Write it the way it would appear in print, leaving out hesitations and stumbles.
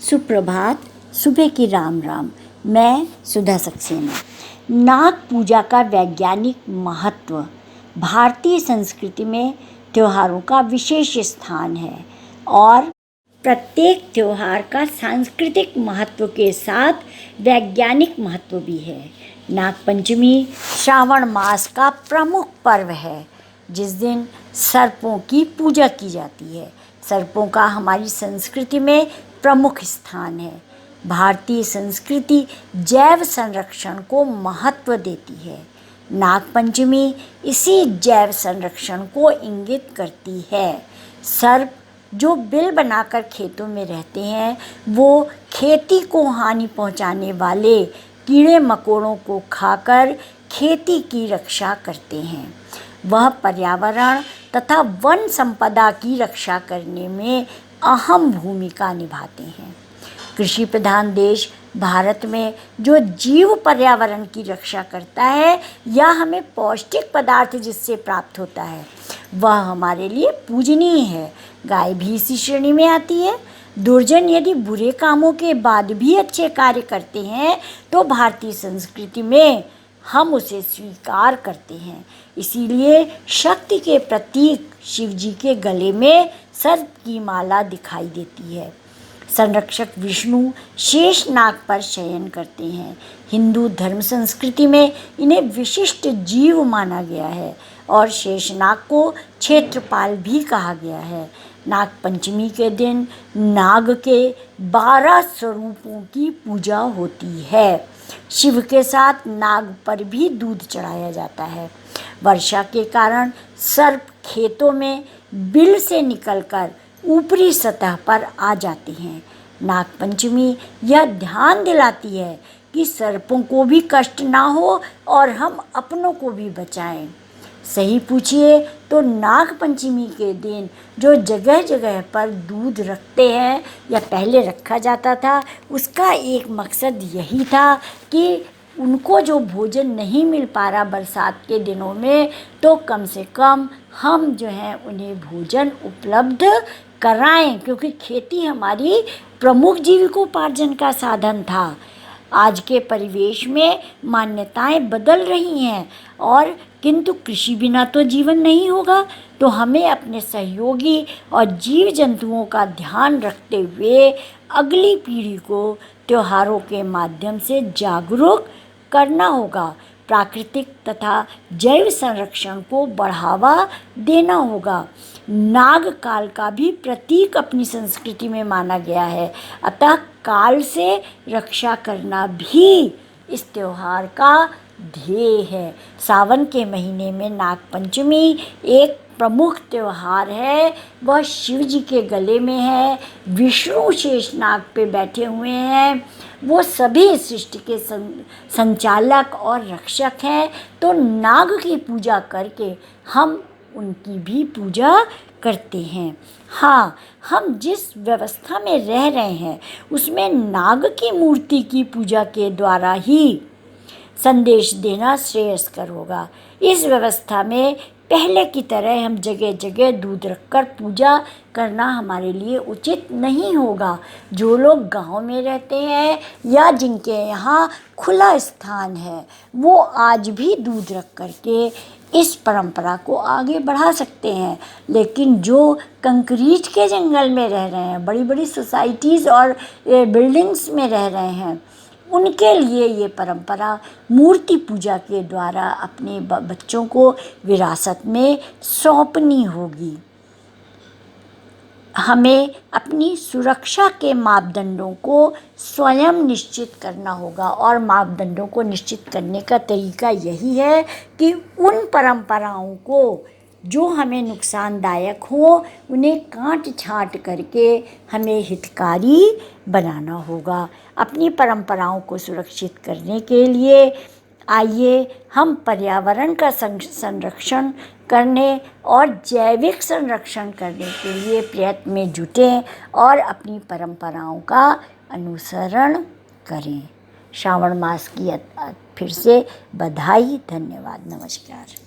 सुप्रभात, सुबह की राम राम। मैं सुधा सक्सेना। नाग पूजा का वैज्ञानिक महत्व। भारतीय संस्कृति में त्योहारों का विशेष स्थान है और प्रत्येक त्योहार का सांस्कृतिक महत्व के साथ वैज्ञानिक महत्व भी है। नागपंचमी श्रावण मास का प्रमुख पर्व है, जिस दिन सर्पों की पूजा की जाती है। सर्पों का हमारी संस्कृति में प्रमुख स्थान है। भारतीय संस्कृति जैव संरक्षण को महत्व देती है। नागपंचमी इसी जैव संरक्षण को इंगित करती है। सर्प जो बिल बनाकर खेतों में रहते हैं, वो खेती को हानि पहुंचाने वाले कीड़े मकोड़ों को खाकर खेती की रक्षा करते हैं। वह पर्यावरण तथा वन संपदा की रक्षा करने में अहम भूमिका निभाते हैं। कृषि प्रधान देश भारत में जो जीव पर्यावरण की रक्षा करता है या हमें पौष्टिक पदार्थ जिससे प्राप्त होता है, वह हमारे लिए पूजनीय है। गाय भी इसी श्रेणी में आती है। दुर्जन यदि बुरे कामों के बाद भी अच्छे कार्य करते हैं तो भारतीय संस्कृति में हम उसे स्वीकार करते हैं। इसीलिए शक्ति के प्रतीक शिव जी के गले में सर्प की माला दिखाई देती है। संरक्षक विष्णु शेष नाग पर शयन करते हैं। हिंदू धर्म संस्कृति में इन्हें विशिष्ट जीव माना गया है और शेषनाग को क्षेत्रपाल भी कहा गया है। नागपंचमी के दिन नाग के 12 स्वरूपों की पूजा होती है। शिव के साथ नाग पर भी दूध चढ़ाया जाता है। वर्षा के कारण सर्प खेतों में बिल से निकलकर ऊपरी सतह पर आ जाते हैं। नागपंचमी यह ध्यान दिलाती है कि सर्पों को भी कष्ट ना हो और हम अपनों को भी बचाएं। सही पूछिए तो नागपंचमी के दिन जो जगह जगह पर दूध रखते हैं या पहले रखा जाता था, उसका एक मकसद यही था कि उनको जो भोजन नहीं मिल पा रहा बरसात के दिनों में, तो कम से कम हम जो हैं उन्हें भोजन उपलब्ध कराएं, क्योंकि खेती हमारी प्रमुख जीविकोपार्जन का साधन था। आज के परिवेश में मान्यताएं बदल रही हैं और किंतु कृषि बिना तो जीवन नहीं होगा। तो हमें अपने सहयोगी और जीव जंतुओं का ध्यान रखते हुए अगली पीढ़ी को त्योहारों के माध्यम से जागरूक करना होगा। प्राकृतिक तथा जैव संरक्षण को बढ़ावा देना होगा। नाग काल का भी प्रतीक अपनी संस्कृति में माना गया है, अतः काल से रक्षा करना भी इस त्योहार का ध्येय है। सावन के महीने में नागपंचमी एक प्रमुख त्योहार है। वह शिव जी के गले में है। विष्णु शेषनाग पे बैठे हुए हैं। वो सभी सृष्टि के संचालक और रक्षक हैं। तो नाग की पूजा करके हम उनकी भी पूजा करते हैं। हाँ, हम जिस व्यवस्था में रह रहे हैं उसमें नाग की मूर्ति की पूजा के द्वारा ही संदेश देना श्रेयस्कर होगा। इस व्यवस्था में पहले की तरह हम जगह जगह दूध रखकर पूजा करना हमारे लिए उचित नहीं होगा। जो लोग गांव में रहते हैं या जिनके यहाँ खुला स्थान है, वो आज भी दूध रख करके इस परंपरा को आगे बढ़ा सकते हैं। लेकिन जो कंक्रीट के जंगल में रह रहे हैं, बड़ी बड़ी सोसाइटीज़ और बिल्डिंग्स में रह रहे हैं, उनके लिए ये परंपरा मूर्ति पूजा के द्वारा अपने बच्चों को विरासत में सौंपनी होगी। हमें अपनी सुरक्षा के मापदंडों को स्वयं निश्चित करना होगा और मापदंडों को निश्चित करने का तरीका यही है कि उन परंपराओं को जो हमें नुकसानदायक हो, उन्हें काट छाँट करके हमें हितकारी बनाना होगा। अपनी परंपराओं को सुरक्षित करने के लिए आइए हम पर्यावरण का संरक्षण करने और जैविक संरक्षण करने के लिए प्रयत्न में जुटें और अपनी परंपराओं का अनुसरण करें। श्रावण मास की फिर से बधाई। धन्यवाद। नमस्कार।